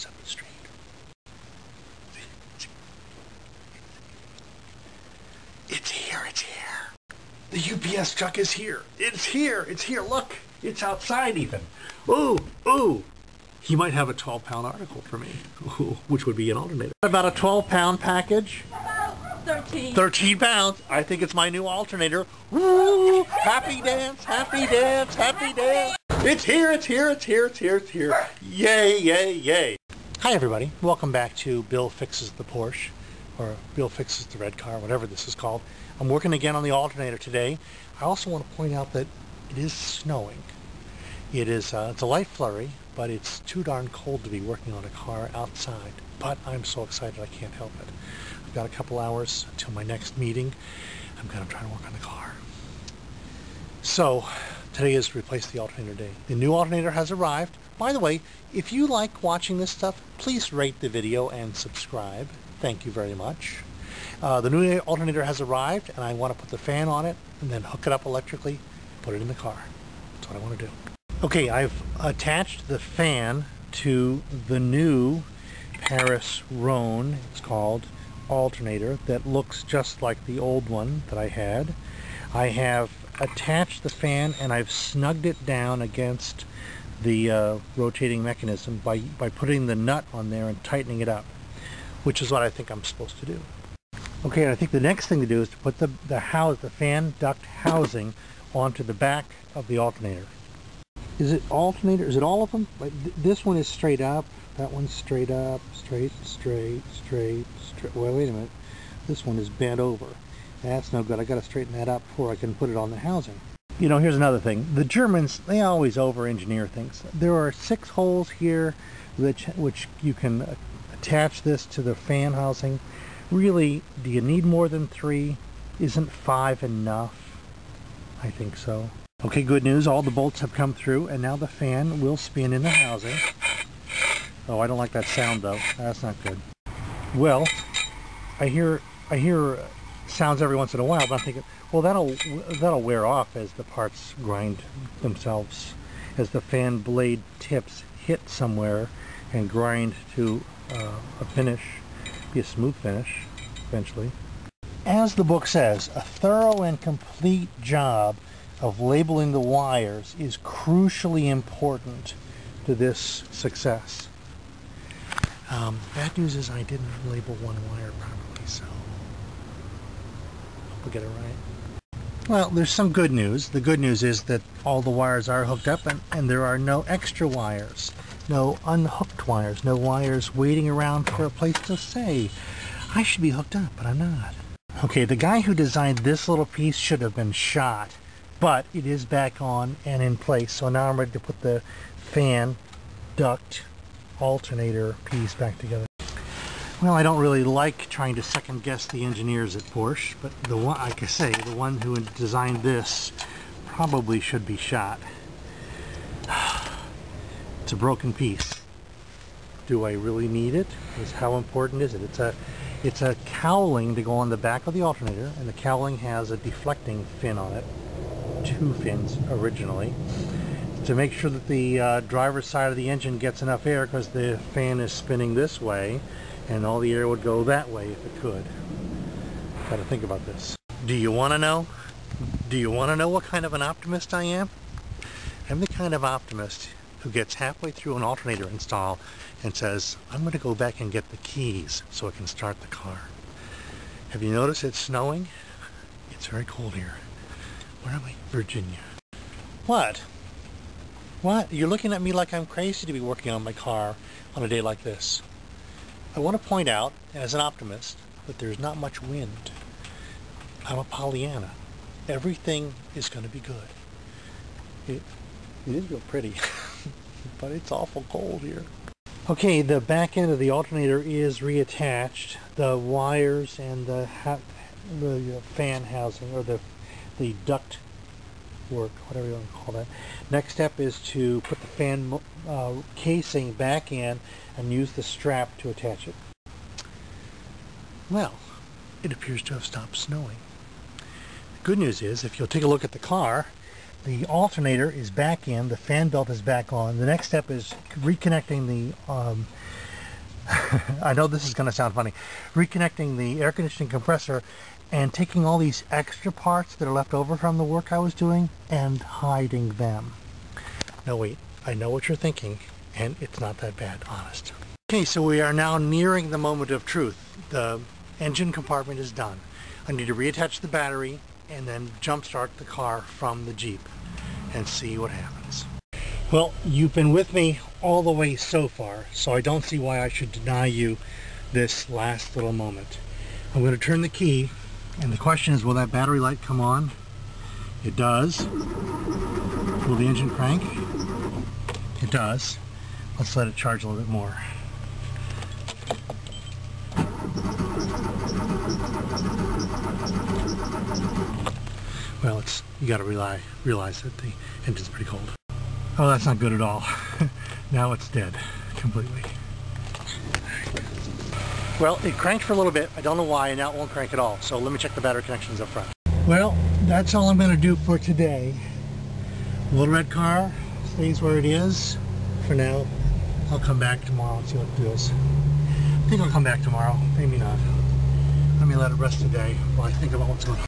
cars up the street. It's here, it's here. The UPS truck is here. It's here, it's here. Look, it's outside even. Ooh, ooh. He might have a 12-pound article for me, ooh, which would be an alternator. About a 12-pound package? About 13. 13 pounds. I think it's my new alternator. Woo! Happy dance, happy dance, happy dance. It's here, it's here, it's here, it's here, it's here. Yay, yay, yay. Hi everybody, welcome back to Bill Fixes the Porsche, or Bill Fixes the Red Car, whatever this is called. I'm working again on the alternator today. I also want to point out that it is snowing. It is, it's a light flurry, but it's too darn cold to be working on a car outside. But I'm so excited I can't help it. I've got a couple hours until my next meeting. I'm going to try to work on the car. So, today is Replace the Alternator Day. The new alternator has arrived. By the way, if you like watching this stuff, please rate the video and subscribe. Thank you very much. The new alternator has arrived, and I want to put the fan on it and then hook it up electrically, put it in the car. That's what I want to do. Okay, I've attached the fan to the new Paris Rhone, it's called, alternator that looks just like the old one that I had. I have attached the fan and I've snugged it down against the rotating mechanism by putting the nut on there and tightening it up, which is what I think I'm supposed to do. Okay, and I think the next thing to do is to put the fan duct housing onto the back of the alternator. Is it alternator? Is it all of them? Like this one is straight up, that one's straight up, straight, straight, straight, straight. Well, wait a minute. This one is bent over. That's no good. I got to straighten that up before I can put it on the housing. You know, here's another thing. The Germans, they always over-engineer things. There are 6 holes here which you can attach this to the fan housing. Really, do you need more than 3? Isn't 5 enough? I think so. Okay, good news. All the bolts have come through, and now the fan will spin in the housing. Oh, I don't like that sound, though. That's not good. Well, I hear sounds every once in a while, but I'm thinking, well, that'll wear off as the parts grind themselves, as the fan blade tips hit somewhere and grind to a finish, be a smooth finish, eventually. As the book says, a thorough and complete job of labeling the wires is crucially important to this success. Bad news is I didn't label one wire properly, so hope we get it right. Well, there's some good news. The good news is that all the wires are hooked up and there are no extra wires, no unhooked wires, no wires waiting around for a place to say, I should be hooked up, but I'm not. Okay, the guy who designed this little piece should have been shot. But it is back on and in place, so now I'm ready to put the fan duct alternator piece back together. Well, I don't really like trying to second guess the engineers at Porsche, but the one, like I say, the one who designed this probably should be shot. It's a broken piece. Do I really need it? How important is it? It's a cowling to go on the back of the alternator, and the cowling has a deflecting fin on it. 2 fins originally, to make sure that the driver's side of the engine gets enough air, because the fan is spinning this way and all the air would go that way if it could. Got to think about this. Do you want to know? Do you want to know what kind of an optimist I am? I'm the kind of optimist who gets halfway through an alternator install and says, I'm going to go back and get the keys so I can start the car. Have you noticed it's snowing? It's very cold here. Where am I? Virginia. What? What? You're looking at me like I'm crazy to be working on my car on a day like this. I want to point out, as an optimist, that there's not much wind. I'm a Pollyanna. Everything is going to be good. It is real pretty, but it's awful cold here. Okay, the back end of the alternator is reattached. The wires and the fan housing, or the duct work, whatever you want to call that. Next step is to put the fan casing back in and use the strap to attach it. Well, it appears to have stopped snowing. The good news is, if you'll take a look at the car, the alternator is back in, the fan belt is back on. The next step is reconnecting the I know this is going to sound funny, reconnecting the air conditioning compressor and taking all these extra parts that are left over from the work I was doing and hiding them. No, wait, I know what you're thinking, and it's not that bad, honest. Okay, so we are now nearing the moment of truth. The engine compartment is done. I need to reattach the battery and then jump start the car from the Jeep and see what happens. Well, you've been with me all the way so far, so I don't see why I should deny you this last little moment. I'm going to turn the key, and the question is, will that battery light come on? It does. Will the engine crank? It does. Let's let it charge a little bit more. Well, you got to realize that the engine's pretty cold. Oh, that's not good at all. Now it's dead completely. Well, it cranked for a little bit. I don't know why, and now it won't crank at all. So let me check the battery connections up front. Well, that's all I'm going to do for today. The little red car stays where it is for now. I'll come back tomorrow and see what it feels. I think I'll come back tomorrow. Maybe not. Let me let it rest today while I think about what's going on.